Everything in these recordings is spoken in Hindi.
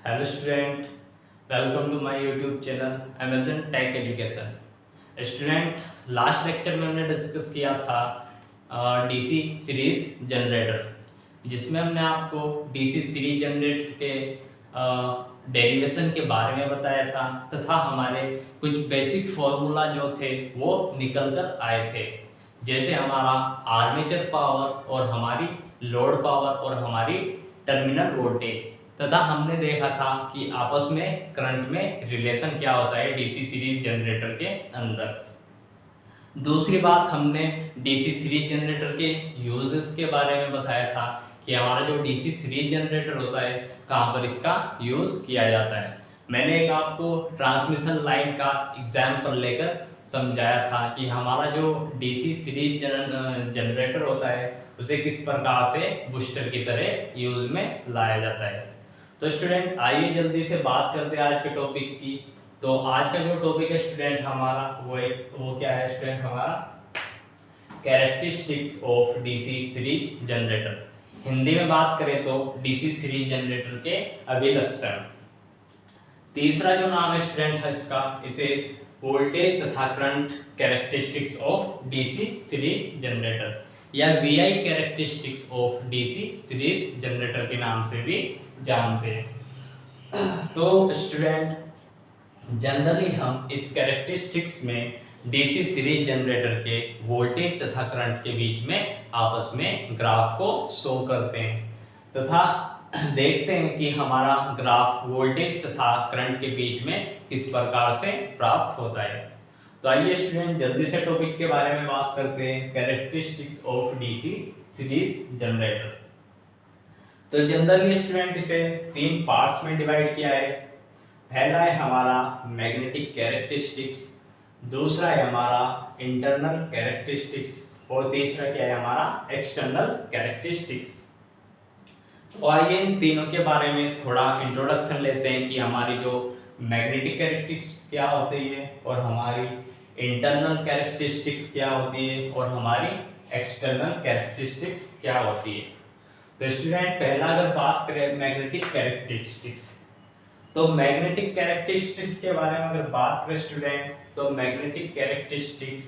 Hello student, welcome to my YouTube channel Amazon tech education. Student, last lecture में हमने डिस्कस किया था डीसी सीरीज जनरेटर, जिसमें हमने आपको डीसी सीरीज जनरेटर के डेरिवेशन के बारे में बताया था तथा हमारे कुछ बेसिक फॉर्मूला जो थे वो निकल कर आए थे, जैसे हमारा आर्मेचर पावर और हमारी लोड पावर और हमारी टर्मिनल वोल्टेज, तथा हमने देखा था कि आपस में करंट में रिलेशन क्या होता है डीसी सीरीज जनरेटर के अंदर। दूसरी बात, हमने डीसी सीरीज जनरेटर के यूजेस के बारे में बताया था कि हमारा जो डीसी सीरीज जनरेटर होता है कहाँ पर इसका यूज किया जाता है। मैंने एक आपको ट्रांसमिशन लाइन का एग्जाम्पल लेकर समझाया था कि हमारा जो डीसी सीरीज जनरेटर होता है उसे किस प्रकार से बूस्टर की तरह यूज में लाया जाता है। तो स्टूडेंट, आइए जल्दी से बात करते हैं आज के टॉपिक की। तो आज का जो टॉपिक है स्टूडेंट हमारा वो क्या है स्टूडेंट, हमारा characteristics of DC series generator. Hindi में बात करें तो डीसी सीरीज जनरेटर के अभिलक्षण। तीसरा जो नाम है स्टूडेंट है इसका, इसे वोल्टेज तथा current characteristics of DC series generator या VI characteristics of DC series generator के नाम से भी जानते हैं। तो स्टूडेंट, जनरली हम इस कैरेक्टरिस्टिक्स में डीसी सीरीज जनरेटर के वोल्टेज तथा करंट के बीच में आपस में ग्राफ को शो करते हैं तथा देखते हैं कि हमारा ग्राफ वोल्टेज तथा करंट के बीच में किस प्रकार से प्राप्त होता है। तो आइए स्टूडेंट जल्दी से टॉपिक के बारे में बात करते हैं, characteristics of DC series generator. तो जनरली स्टूडेंट इसे तीन पार्ट्स में डिवाइड किया है। पहला है हमारा मैग्नेटिक कैरेक्टरिस्टिक्स, दूसरा है हमारा इंटरनल कैरेक्टरिस्टिक्स और तीसरा क्या है हमारा एक्सटर्नल कैरेक्टरिस्टिक्स। तो आइए इन तीनों के बारे में थोड़ा इंट्रोडक्शन लेते हैं कि हमारी जो मैग्नेटिक कैरेक्टरिस्टिक्स क्या होती है और हमारी इंटरनल कैरेक्टरिस्टिक्स क्या होती है और हमारी एक्सटर्नल कैरेक्टरिस्टिक्स क्या होती है। तो स्टूडेंट, पहला अगर बात करें मैग्नेटिक कैरेक्टरिस्टिक्स, तो मैग्नेटिक कैरेक्टरिस्टिक्स के बारे में अगर बात करें स्टूडेंट, तो मैग्नेटिक कैरेक्टरिस्टिक्स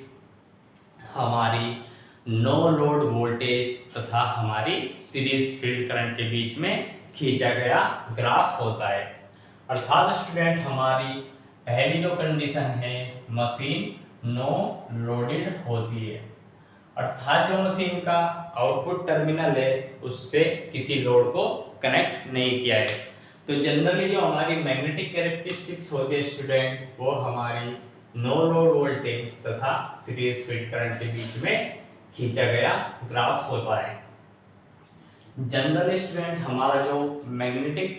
हमारी नो लोड वोल्टेज तथा हमारी सीरीज फील्ड करंट के बीच में खींचा गया ग्राफ होता है। अर्थात स्टूडेंट, हमारी पहली जो कंडीशन है मशीन नो लोडेड होती है, अर्थात जो मशीन का आउटपुट टर्मिनल है उससे किसी लोड को कनेक्ट नहीं किया है। तो जनरली जो हमारी मैग्नेटिक कैरेक्टरिस्टिक्स होती है स्टूडेंट, वो हमारी नो लोड वोल्टेज तथा सीरीज फील्ड करंट के बीच में खींचा गया ग्राफ होता है। जनरल स्टूडेंट, हमारा जो मैग्नेटिक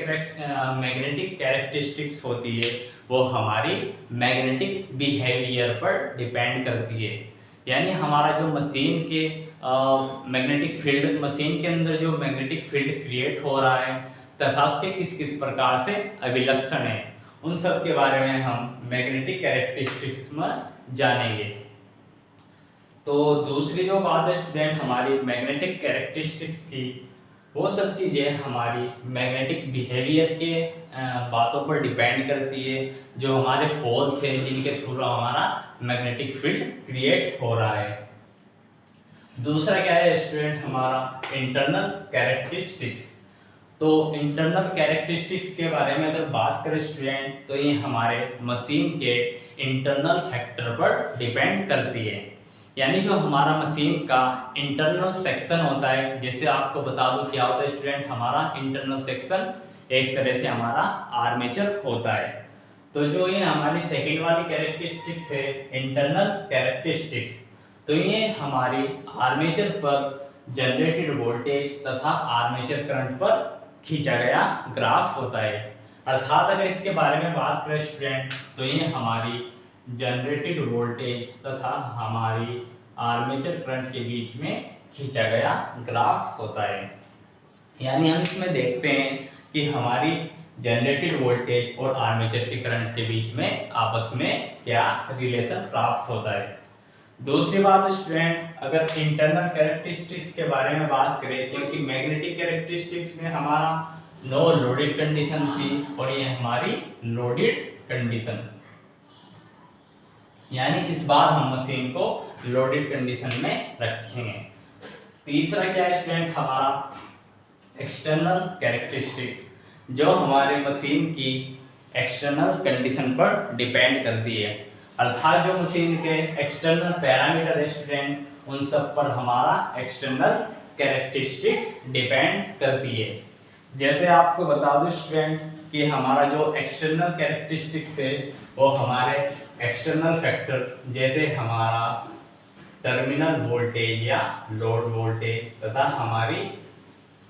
कैरेक्टरिस्टिक्स होती है वो हमारी मैग्नेटिक बिहेवियर पर डिपेंड करती है, यानी हमारा जो मशीन के मैग्नेटिक फील्ड, मशीन के अंदर जो मैग्नेटिक फील्ड क्रिएट हो रहा है तथा उसके किस किस प्रकार से अभिलक्षण है, उन सब के बारे में हम मैग्नेटिक कैरेक्टरिस्टिक्स में जानेंगे। तो दूसरी जो बात है स्टूडेंट हमारी मैग्नेटिक कैरेक्टरिस्टिक्स की, वो सब चीज़ें हमारी मैग्नेटिक बिहेवियर के बातों पर डिपेंड करती है, जो हमारे पोल्स हैं जिनके थ्रू हमारा मैग्नेटिक फील्ड क्रिएट हो रहा है। दूसरा क्या है स्टूडेंट, हमारा इंटरनल कैरेक्टरिस्टिक्स। तो इंटरनल कैरेक्टरिस्टिक्स के बारे में अगर बात करें स्टूडेंट, तो ये हमारे मशीन के इंटरनल फैक्टर पर डिपेंड करती है, यानी जो हमारा मशीन का इंटरनल सेक्शन होता है, जैसे आपको बता दूं क्या होता है स्टूडेंट, हमारा इंटरनल सेक्शन एक तरह से हमारा आर्मेचर होता है। तो जो ये हमारी सेकंड वाली कैरेक्टरिस्टिक्स है इंटरनल कैरेक्टरिस्टिक्स, तो ये हमारी आर्मेचर पर जनरेटेड वोल्टेज तथा आर्मेचर करंट पर खींचा गया ग्राफ होता है। अर्थात अगर इसके बारे में बात करें स्टूडेंट, तो ये हमारी जनरेटेड वोल्टेज तथा हमारी आर्मेचर करंट के बीच में खींचा गया ग्राफ होता है। यानी हम इसमें देखते हैं कि हमारी जनरेटेड वोल्टेज और आर्मेचर के करंट के बीच में आपस में क्या रिलेशन प्राप्त होता है। दूसरी बात स्टूडेंट, अगर इंटरनल कैरेक्टरिस्टिक्स के बारे में बात करें, क्योंकि मैग्नेटिक कैरेक्टरिस्टिक्स में हमारा नो लोडेड कंडीशन थी और ये हमारी लोडेड कंडीशन, यानी इस बार हम मशीन को लोडेड कंडीशन में रखेंगे। तीसरा क्या है स्टूडेंट, हमारा एक्सटर्नल कैरेक्टरिस्टिक्स, जो हमारे मशीन की एक्सटर्नल कंडीशन पर डिपेंड करती है, अर्थात जो मशीन के एक्सटर्नल पैरामीटर है स्टूडेंट, उन सब पर हमारा एक्सटर्नल कैरेक्टरिस्टिक्स डिपेंड करती है। जैसे आपको बता दूं स्टूडेंट कि हमारा जो एक्सटर्नल कैरेक्टरिस्टिक्स है वो हमारे एक्सटर्नल फैक्टर, जैसे हमारा टर्मिनल वोल्टेज या लोड वोल्टेज तथा हमारी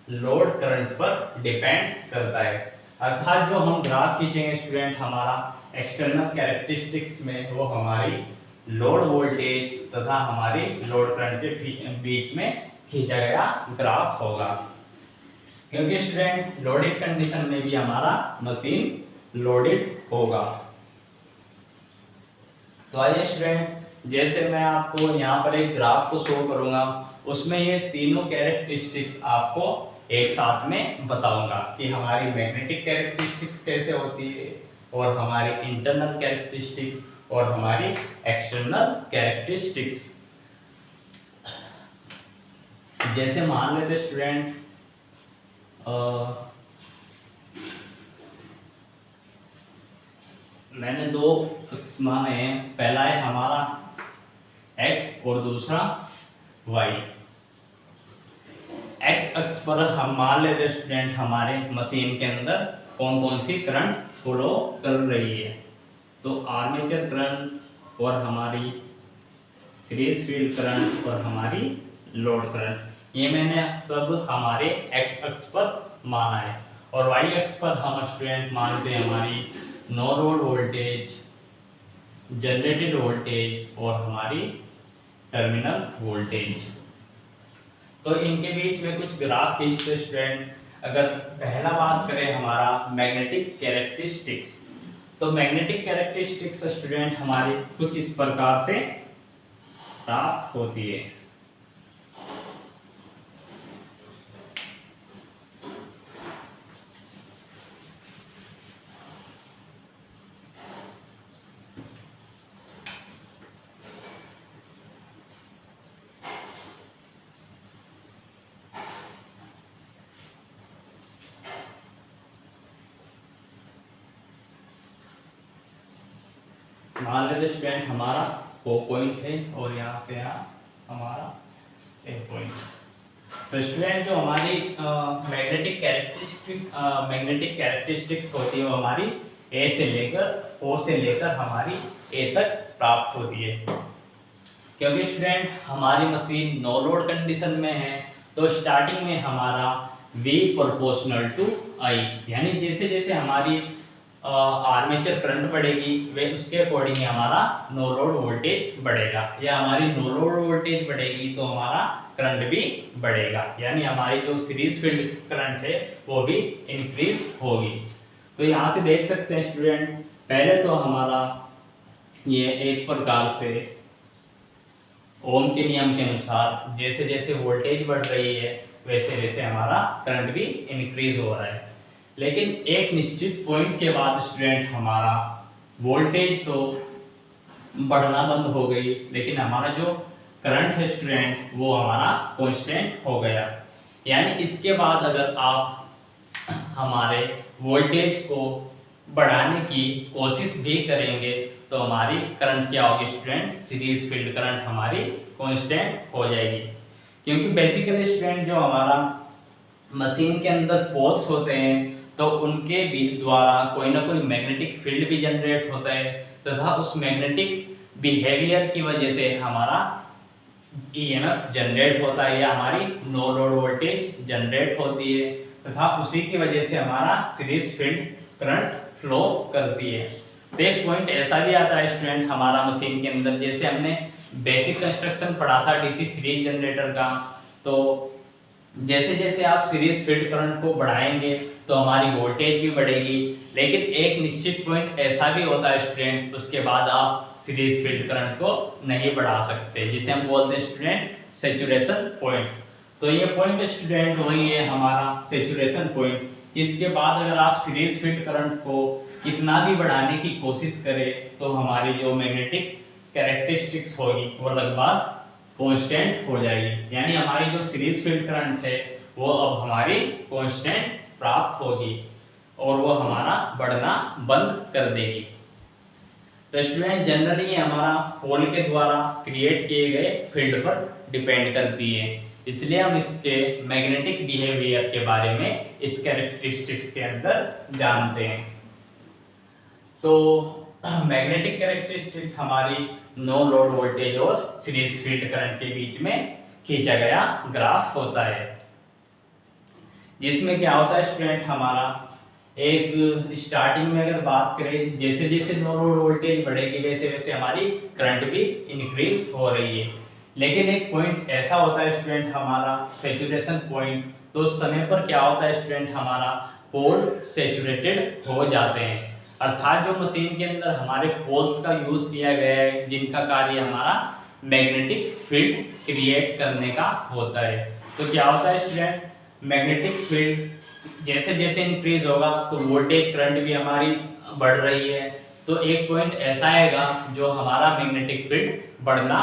लोड करंट पर डिपेंड करता है। अर्थात जो हम ग्राफ खींचेंगे स्टूडेंट हमारा एक्सटर्नल कैरेक्टरिस्टिक्स में, वो हमारी लोड वोल्टेज तथा हमारी लोड करंट के बीच में खींचा गया ग्राफ होगा, क्योंकि स्टूडेंट लोडेड कंडीशन में भी हमारा मशीन लोडेड होगा। तो आइए स्टूडेंट, जैसे मैं आपको यहाँ पर एक ग्राफ को शो करूंगा, उसमें ये तीनों कैरेक्टरिस्टिक्स आपको एक साथ में बताऊंगा कि हमारी मैग्नेटिक कैरेक्टरिस्टिक्स कैसे होती है और हमारी इंटरनल कैरेक्टरिस्टिक्स और हमारी एक्सटर्नल कैरेक्टरिस्टिक्स। जैसे मान लेते स्टूडेंट मैंने दो अक्ष माने हैं, पहला है हमारा x और दूसरा y। x अक्ष पर हम मान लेते स्टूडेंट हमारे मशीन के अंदर कौन कौन सी करंट फ्लो कर रही है, तो आर्मेचर करंट और हमारी सीरीज फील्ड करंट और हमारी लोड करंट, ये मैंने सब हमारे x अक्ष पर माना है। और y अक्ष पर हम स्टूडेंट मानते हैं हमारी no load voltage, generated voltage और हमारी टर्मिनल वोल्टेज। तो इनके बीच में कुछ ग्राफ खींचते स्टूडेंट। अगर पहला बात करें हमारा मैग्नेटिक कैरेक्टरिस्टिक्स, तो मैग्नेटिक कैरेक्टरिस्टिक्स स्टूडेंट हमारी कुछ इस प्रकार से प्राप्त होती है। मान लेते स्टूडेंट हमारा वो पॉइंट है और यहाँ से यहाँ हमारा एक पॉइंट। तो स्टूडेंट जो हमारी मैग्नेटिक कैरेक्टरिस्टिक्स होती है वो हमारी ए से लेकर ओ से लेकर हमारी ए तक प्राप्त होती है। क्योंकि स्टूडेंट हमारी मशीन नो लोड कंडीशन में है, तो स्टार्टिंग में हमारा V प्रोपोर्शनल टू I, यानी जैसे जैसे हमारी आर्मेचर करंट बढ़ेगी वे उसके अकॉर्डिंग हमारा नो लोड वोल्टेज बढ़ेगा, या हमारी नो लोड वोल्टेज बढ़ेगी तो हमारा करंट भी बढ़ेगा, यानी हमारी जो सीरीज फील्ड करंट है वो भी इंक्रीज होगी। तो यहाँ से देख सकते हैं स्टूडेंट, पहले तो हमारा ये एक प्रकार से ओम के नियम के अनुसार जैसे जैसे वोल्टेज बढ़ रही है वैसे वैसे हमारा करंट भी इंक्रीज हो रहा है। लेकिन एक निश्चित पॉइंट के बाद स्टूडेंट हमारा वोल्टेज तो बढ़ना बंद हो गई, लेकिन हमारा जो करंट है स्टूडेंट वो हमारा कांस्टेंट हो गया। यानी इसके बाद अगर आप हमारे वोल्टेज को बढ़ाने की कोशिश भी करेंगे तो हमारी करंट क्या होगी स्टूडेंट, सीरीज फील्ड करंट हमारी कांस्टेंट हो जाएगी। क्योंकि बेसिकली स्टूडेंट जो हमारा मशीन के अंदर पोल्स होते हैं तो उनके भी द्वारा कोई ना कोई मैग्नेटिक फील्ड भी जनरेट होता है, तथा उस मैग्नेटिक बिहेवियर की वजह से हमारा ईएमएफ जनरेट होता है या हमारी नो लोड वोल्टेज जनरेट होती है, तथा उसी की वजह से हमारा सीरीज फील्ड करंट फ्लो करती है। तो एक पॉइंट ऐसा भी आता है स्टूडेंट हमारा मशीन के अंदर, जैसे हमने बेसिक कंस्ट्रक्शन पढ़ा था डीसी सीरीज जनरेटर का, तो जैसे जैसे आप सीरीज फील्ड करंट को बढ़ाएंगे तो हमारी वोल्टेज भी बढ़ेगी, लेकिन एक निश्चित पॉइंट ऐसा भी होता है स्टूडेंट उसके बाद आप सीरीज फील्ड करंट को नहीं बढ़ा सकते, जिसे हम बोलते हैं स्टूडेंट सैचुरेशन पॉइंट। तो ये पॉइंट स्टूडेंट वही है हमारा सैचुरेशन पॉइंट, इसके बाद अगर आप सीरीज फील्ड करंट को कितना भी बढ़ाने की कोशिश करें तो हमारी जो मैग्नेटिक कैरेक्टरिस्टिक्स होगी वो लगभग कांस्टेंट हो जाएगी, यानी हमारी जो सीरीज फील्ड करंट है वो अब हमारी कांस्टेंट प्राप्त होगी और वो हमारा बढ़ना बंद कर देगी। तो स्टूडेंट जनरली हमारा पोल के द्वारा क्रिएट किए गए फील्ड पर डिपेंड करती है, इसलिए हम इसके मैग्नेटिक बिहेवियर के बारे में इस कैरेक्टरिस्टिक्स के अंदर जानते हैं। तो मैग्नेटिक कैरेक्टरिस्टिक्स हमारी नो लोड वोल्टेज और सीरीज फील्ड करंट के बीच में खींचा गया ग्राफ होता है, जिसमें क्या होता है स्टूडेंट, हमारा एक स्टार्टिंग में अगर बात करें जैसे जैसे नो लोड वोल्टेज बढ़ेगी वैसे वैसे हमारी करंट भी इंक्रीज हो रही है, लेकिन एक पॉइंट ऐसा होता है स्टूडेंट हमारा सैचुरेशन पॉइंट, तो उस समय पर क्या होता है स्टूडेंट, हमारा पोल सैचुरेटेड हो जाते हैं, अर्थात जो मशीन के अंदर हमारे पोल्स का यूज किया गया है जिनका कार्य हमारा मैग्नेटिक फील्ड क्रिएट करने का होता है। तो क्या होता है स्टूडेंट, मैग्नेटिक फील्ड जैसे जैसे इंक्रीज होगा तो वोल्टेज करंट भी हमारी बढ़ रही है, तो एक पॉइंट ऐसा आएगा जो हमारा मैग्नेटिक फील्ड बढ़ना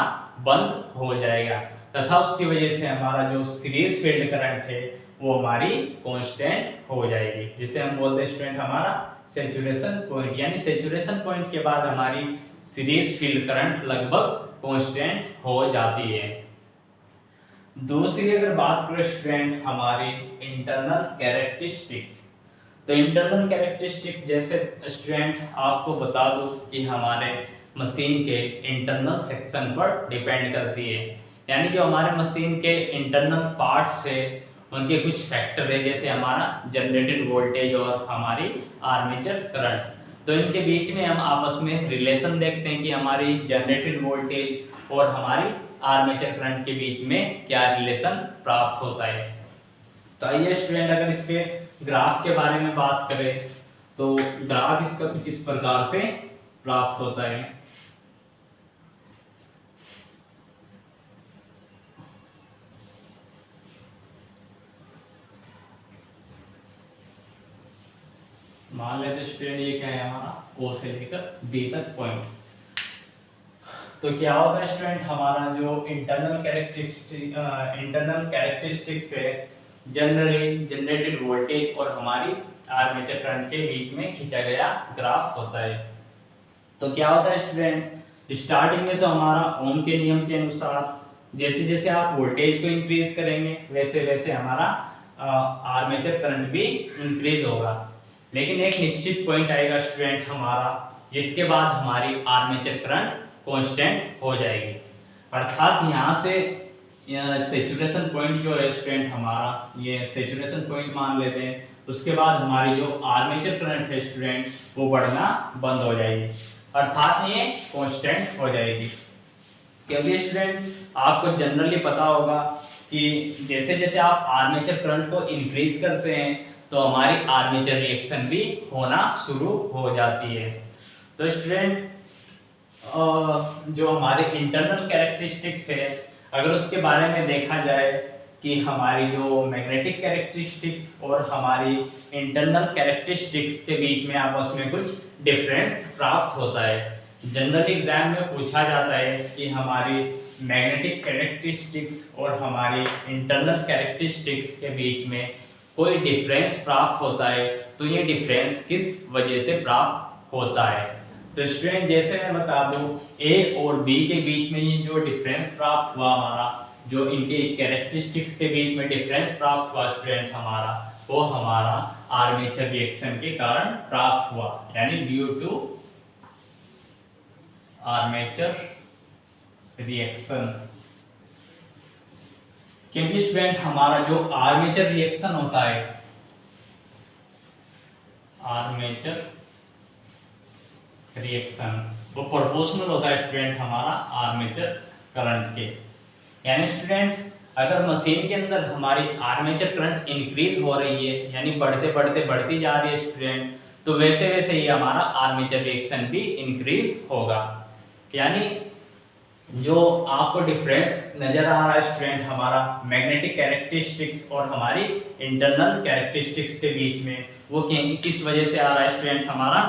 बंद हो जाएगा तथा उसकी वजह से हमारा जो सीरीज फील्ड करंट है वो हमारी कांस्टेंट हो जाएगी, जिसे हम बोलते हैं स्टूडेंट हमारा सैचुरेशन पॉइंट, यानी सैचुरेशन पॉइंट के बाद हमारी सीरीज फील्ड करंट लगभग कांस्टेंट हो जाती है। दूसरी अगर बात करें स्टूडेंट हमारी इंटरनल कैरेक्टरिस्टिक्स, तो इंटरनल कैरेक्टरिस्टिक्स जैसे स्टूडेंट आपको बता दूं कि हमारे मशीन के इंटरनल सेक्शन पर डिपेंड करती है, यानी जो हमारे मशीन के इंटरनल पार्ट्स है उनके कुछ फैक्टर है, जैसे हमारा जनरेटेड वोल्टेज और हमारी आर्मेचर करंट, तो इनके बीच में हम आपस में रिलेशन देखते हैं कि हमारी जनरेटेड वोल्टेज और हमारी आर्मेचर करंट के बीच में क्या रिलेशन प्राप्त होता है। तो आइए स्टूडेंट अगर इसके ग्राफ के बारे में बात करें तो ग्राफ इसका कुछ इस प्रकार से प्राप्त होता है। मान लेते स्टूडेंट ये क्या है हमारा ओ से लेकर बी तक पॉइंट, तो क्या होगा स्टूडेंट हमारा जो इंटरनल कैरेक्टरिस्टिक्स है जनरली जनरेटेड वोल्टेज और हमारी आर्मेचर करंट के बीच में खींचा गया ग्राफ होता है। तो क्या होता है स्टूडेंट, स्टार्टिंग में तो हमारा ओम के नियम के अनुसार जैसे जैसे आप वोल्टेज को इंक्रीज करेंगे वैसे वैसे हमारा आर्मेचर करंट भी इंक्रीज होगा, लेकिन एक निश्चित पॉइंट आएगा स्टूडेंट हमारा जिसके बाद हमारी आर्मेचर करंट कांस्टेंट हो जाएगी, अर्थात यहाँ से सैचुरेशन पॉइंट जो है स्टूडेंट हमारा ये सैचुरेशन पॉइंट मान लेते हैं, उसके बाद हमारी जो आर्मेचर करंट है स्टूडेंट वो बढ़ना बंद हो जाएगी, अर्थात ये कांस्टेंट हो जाएगी। क्योंकि स्टूडेंट आपको जनरली पता होगा कि जैसे जैसे आप आर्मेचर करंट को इंक्रीज करते हैं तो हमारी आर्मेचर रिएक्शन भी होना शुरू हो जाती है। तो स्टूडेंट जो हमारे इंटरनल कैरेक्टरिस्टिक्स है अगर उसके बारे में देखा जाए कि हमारी जो मैग्नेटिक कैरेक्टरिस्टिक्स और हमारी इंटरनल कैरेक्टरिस्टिक्स के बीच में आपस में कुछ डिफरेंस प्राप्त होता है। जनरल एग्जाम में पूछा जाता है कि हमारी मैग्नेटिक कैरेक्टरिस्टिक्स और हमारी इंटरनल कैरेक्टरिस्टिक्स के बीच में कोई डिफरेंस प्राप्त होता है तो ये डिफरेंस किस वजह से प्राप्त होता है। तो स्टूडेंट जैसे मैं बता दूं ए और बी के बीच में ये जो डिफरेंस प्राप्त हुआ हमारा जो इनके कैरेक्टरिस्टिक्स के बीच में डिफरेंस प्राप्त हुआ स्टूडेंट हमारा वो हमारा आर्मेचर रिएक्शन के कारण प्राप्त हुआ, यानी ड्यू टू आर्मेचर रिएक्शन। क्योंकि स्टूडेंट हमारा जो आर्मेचर रिएक्शन होता है आर्मेचर रिएक्शन वो प्रोपोर्शनल होता है स्टूडेंट हमारा आर्मेचर करंट के, यानी स्टूडेंट अगर मशीन के अंदर हमारी आर्मेचर करंट इंक्रीज हो रही है यानी बढ़ते बढ़ते बढ़ती जा रही है स्टूडेंट, तो वैसे वैसे ही हमारा आर्मेचर रिएक्शन भी इंक्रीज होगा। यानी जो आपको डिफरेंस नजर आ रहा है स्टूडेंट हमारा मैग्नेटिक कैरेक्टरिस्टिक्स और हमारी इंटरनल कैरेक्टरिस्टिक्स के बीच में, वो किस वजह से आ रहा है स्टूडेंट हमारा,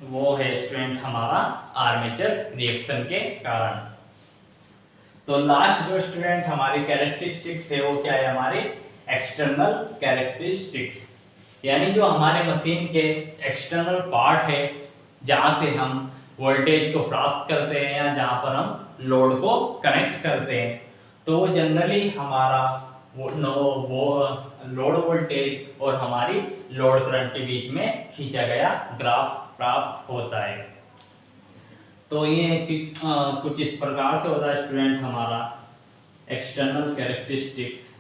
वो है स्टूडेंट हमारा आर्मेचर रिएक्शन के कारण। तो लास्ट जो स्टूडेंट हमारी कैरेक्टरिस्टिक्स है वो क्या है, हमारी एक्सटर्नल कैरेक्टरिस्टिक्स, यानी जो हमारे मशीन के एक्सटर्नल पार्ट है जहां से हम वोल्टेज को प्राप्त करते हैं या जहां पर हम लोड को कनेक्ट करते हैं, तो वो जनरली हमारा वो लोड वोल्टेज और हमारी लोड करंट के बीच में खींचा गया ग्राफ प्राप्त होता है। तो ये कुछ इस प्रकार से होता है स्टूडेंट हमारा एक्सटर्नल कैरेक्टरिस्टिक्स।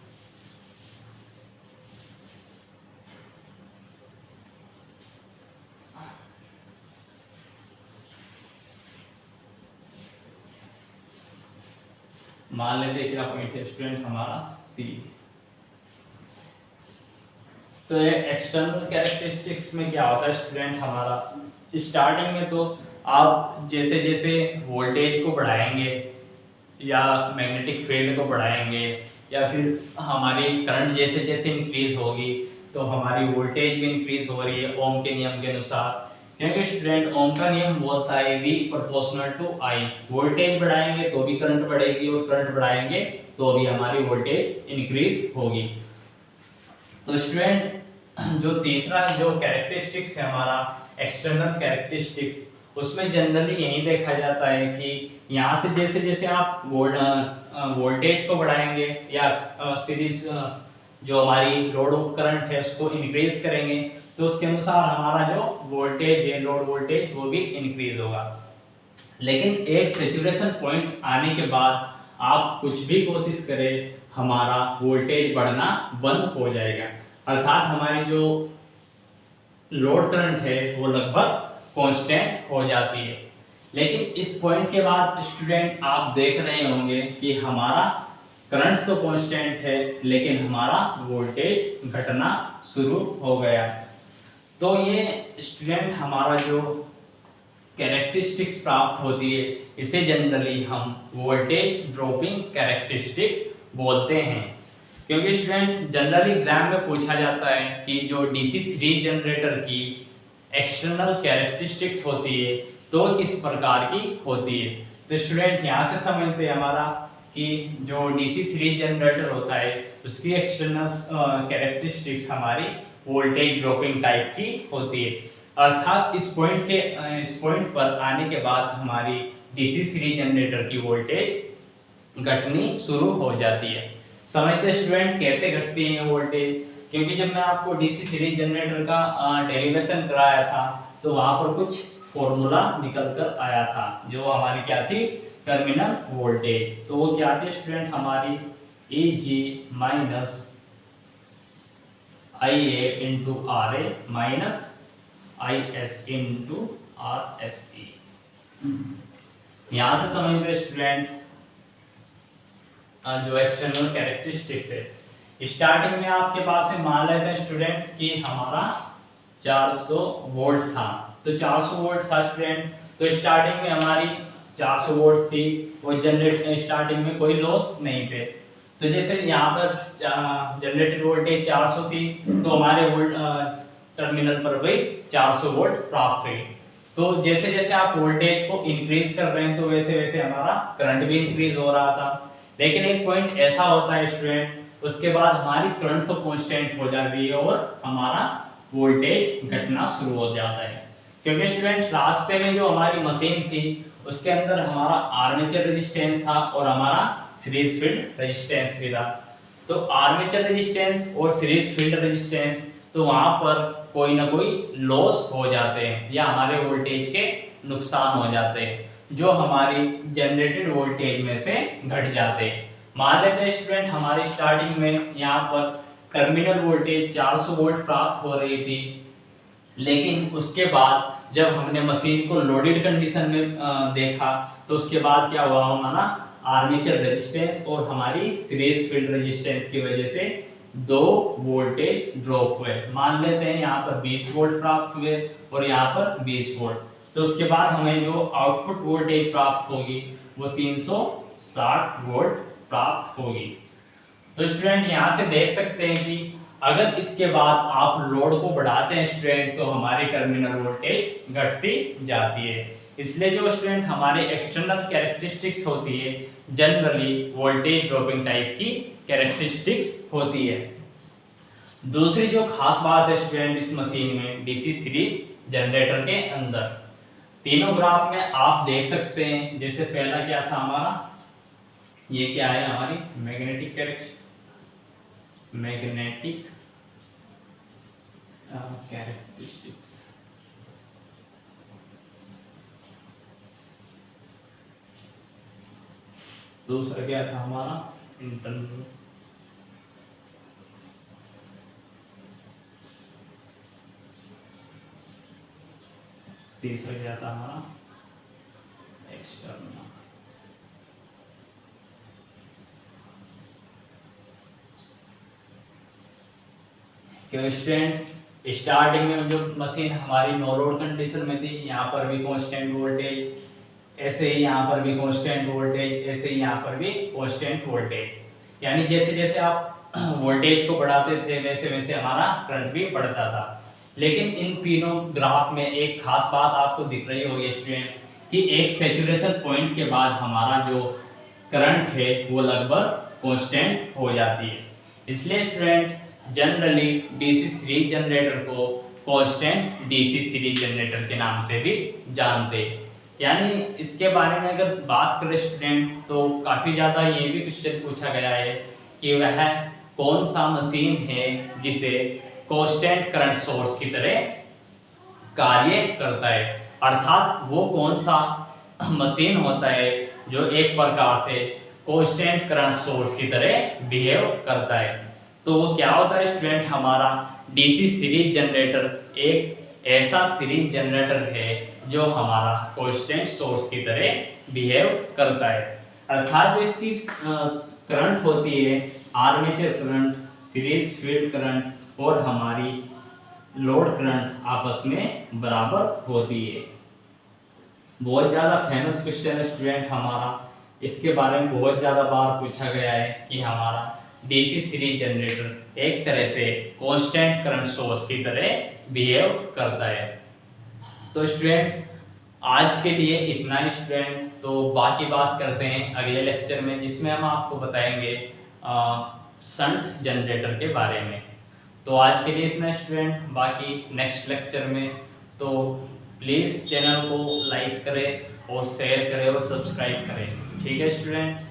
मान लेते हैं क्या पॉइंट है स्टूडेंट हमारा सी। तो ये एक्सटर्नल कैरेक्टरिस्टिक्स में क्या होता है स्टूडेंट हमारा, स्टार्टिंग में तो आप जैसे जैसे वोल्टेज को बढ़ाएंगे या मैग्नेटिक फील्ड को बढ़ाएंगे या फिर हमारी करंट जैसे जैसे इंक्रीज होगी तो हमारी वोल्टेज भी इंक्रीज हो रही है ओम के नियम के अनुसार, क्योंकि स्टूडेंट ओम का नियम बोलता है V proportional to I। Voltage बढ़ाएंगे तो भी करंट बढ़ेगी और करंट बढ़ाएंगे तो भी हमारी वोल्टेज इंक्रीज होगी। तो स्टूडेंट जो तीसरा जो कैरेक्टरिस्टिक्स है हमारा एक्सटर्नल कैरेक्टरिस्टिक्स, उसमें जनरली यही देखा जाता है कि यहाँ से जैसे जैसे आप वोल्टेज को बढ़ाएंगे या सीरीज जो हमारी लोड करंट है उसको इंक्रीज करेंगे तो उसके अनुसार हमारा जो वोल्टेज है लोड वोल्टेज वो भी इंक्रीज होगा। लेकिन एक सैचुरेशन पॉइंट आने के बाद आप कुछ भी कोशिश करें हमारा वोल्टेज बढ़ना बंद हो जाएगा, अर्थात हमारी जो लोड करंट है वो लगभग कांस्टेंट हो जाती है। लेकिन इस पॉइंट के बाद स्टूडेंट आप देख रहे होंगे कि हमारा करंट तो कांस्टेंट है लेकिन हमारा वोल्टेज घटना शुरू हो गया। तो ये स्टूडेंट हमारा जो कैरेक्टरिस्टिक्स प्राप्त होती है इसे जनरली हम वोल्टेज ड्रॉपिंग कैरेक्टरिस्टिक्स बोलते हैं, क्योंकि स्टूडेंट जनरल एग्जाम में पूछा जाता है कि जो डीसी सीरीज जनरेटर की एक्सटर्नल कैरेक्टरिस्टिक्स होती है तो किस प्रकार की होती है। तो स्टूडेंट यहाँ से समझते हैं हमारा कि जो डीसी सीरीज जनरेटर होता है उसकी एक्सटर्नल कैरेक्टरिस्टिक्स हमारी वोल्टेज ड्रॉपिंग टाइप की होती है, अर्थात इस पॉइंट पर आने के बाद हमारी डीसी सीरीज जनरेटर की वोल्टेज घटनी शुरू हो जाती है। समझते स्टूडेंट कैसे घटती है वोल्टेज, क्योंकि जब मैं आपको डीसी सीरीज जनरेटर का डेरिवेशन कराया था तो वहां पर कुछ फॉर्मूला निकल कर आया था जो हमारी क्या थी टर्मिनल वोल्टेज। तो वो क्या थी स्टूडेंट हमारी Eg minus IA into RA minus IS into RSE। यहां से समझते स्टूडेंट जो एक्सटर्नल कैरेक्टरिस्टिक्स है, स्टार्टिंग में आपके पास में मान लेते हैं स्टूडेंट कि हमारा 400 वोल्ट था। तो 400 वोल्ट था स्टूडेंट, तो स्टार्टिंग में हमारी 400 वोल्ट थी, वो जनरेट स्टार्टिंग में कोई लॉस नहीं थे। तो जैसे यहाँ पर जनरेटेड वोल्टेज 400 थी तो हमारे टर्मिनल पर भी 400 वोल्ट प्राप्त हुई। तो जैसे जैसे आप वोल्टेज को इंक्रीज कर रहे हैं तो वैसे वैसे हमारा करंट भी इंक्रीज हो रहा था। लेकिन एक पॉइंट ऐसा होता है स्टूडेंट, उसके बाद हमारी करंट तो कांस्टेंट हो जाती है और हमारा वोल्टेज घटना शुरू हो जाता है, क्योंकि स्टूडेंट रास्ते में जो हमारी मशीन थी उसके अंदर हमारा आर्मेचर रेजिस्टेंस था और हमारा सीरीज फील्ड रेजिस्टेंस भी था। तो आर्मेचर रेजिस्टेंस और सीरीज फील्ड रेजिस्टेंस, तो वहां पर कोई ना कोई लॉस हो जाते हैं या हमारे वोल्टेज के नुकसान हो जाते हैं जो हमारी जनरेटेड वोल्टेज में से घट जाते हैं। मान लेते हैं स्टूडेंट हमारी स्टार्टिंग में यहाँ पर टर्मिनल वोल्टेज 400 वोल्ट प्राप्त हो रही थी, लेकिन उसके बाद जब हमने मशीन को लोडेड कंडीशन में देखा तो उसके बाद क्या हुआ, हमारा आर्मेचर रेजिस्टेंस और हमारी सीरीज फील्ड रेजिस्टेंस की वजह से 2 वोल्टेज ड्रॉप हुए। मान लेते हैं यहाँ पर 20 वोल्ट प्राप्त हुए और यहाँ पर 20 वोल्ट। तो उसके बाद हमें जो आउटपुट वोल्टेज प्राप्त होगी वो 360 वोल्ट प्राप्त होगी। तो स्टूडेंट यहाँ से देख सकते हैं कि अगर इसके बाद आप लोड को बढ़ाते हैं स्टूडेंट तो हमारी टर्मिनल वोल्टेज घटती जाती है। इसलिए जो स्टूडेंट हमारे एक्सटर्नल कैरेक्टरिस्टिक्स होती है जनरली वोल्टेज ड्रॉपिंग टाइप की कैरेक्टरिस्टिक्स होती है। दूसरी जो खास बात है स्टूडेंट इस मशीन में डीसी सीरीज जनरेटर के अंदर तीनों ग्राफ में आप देख सकते हैं, जैसे पहला क्या था हमारा, ये क्या है हमारी मैग्नेटिक कैरेक्टरिस्टिक्स, दूसरा क्या था हमारा इंटरनल, तीसरा क्या था हमारा एक्सटर्नल। क्यों स्टूडेंट स्टार्टिंग में जो मशीन हमारी नो लोड कंडीशन में थी, यहाँ पर भी कांस्टेंट वोल्टेज, ऐसे ही यहाँ पर भी कांस्टेंट वोल्टेज, ऐसे ही यहाँ पर भी कांस्टेंट वोल्टेज, यानी जैसे जैसे आप वोल्टेज को बढ़ाते थे वैसे वैसे हमारा करंट भी बढ़ता था। लेकिन इन तीनों ग्राफ में एक खास बात आपको दिख रही होगी स्टूडेंट कि एक सैचुरेशन पॉइंट के बाद हमारा जो करंट है वो लगभग कांस्टेंट हो जाती है। इसलिए student generally DC series generator को कांस्टेंट डीसी सीरीज जनरेटर के नाम से भी जानते हैं। यानी इसके बारे में अगर बात करें स्टूडेंट तो काफ़ी ज़्यादा ये भी क्वेश्चन पूछा गया है कि वह कौन सा मशीन है जिसे कांस्टेंट करंट सोर्स की तरह कार्य करता है, अर्थात वो कौन सा मशीन होता है जो एक प्रकार से कांस्टेंट करंट सोर्स की तरह बिहेव करता है। तो वो क्या होता है स्टूडेंट, हमारा डीसी सीरीज जनरेटर एक ऐसा सीरीज जनरेटर है जो हमारा कांस्टेंट सोर्स की तरह बिहेव करता है, अर्थात जो इसकी करंट होती है armature current, series field current और हमारी लोड करंट आपस में बराबर होती है। बहुत ज़्यादा फेमस क्वेश्चन है स्टूडेंट हमारा, इसके बारे में बहुत ज़्यादा बार पूछा गया है कि हमारा डीसी सीरीज जनरेटर एक तरह से कांस्टेंट करंट सोर्स की तरह बिहेव करता है। तो स्टूडेंट आज के लिए इतना ही स्टूडेंट, तो बाकी बात करते हैं अगले लेक्चर में जिसमें हम आपको बताएंगे शंट जनरेटर के बारे में। तो आज के लिए इतना स्टूडेंट, बाकी नेक्स्ट लेक्चर में तो प्लीज़ चैनल को लाइक करें और शेयर करें और सब्सक्राइब करें। ठीक है स्टूडेंट।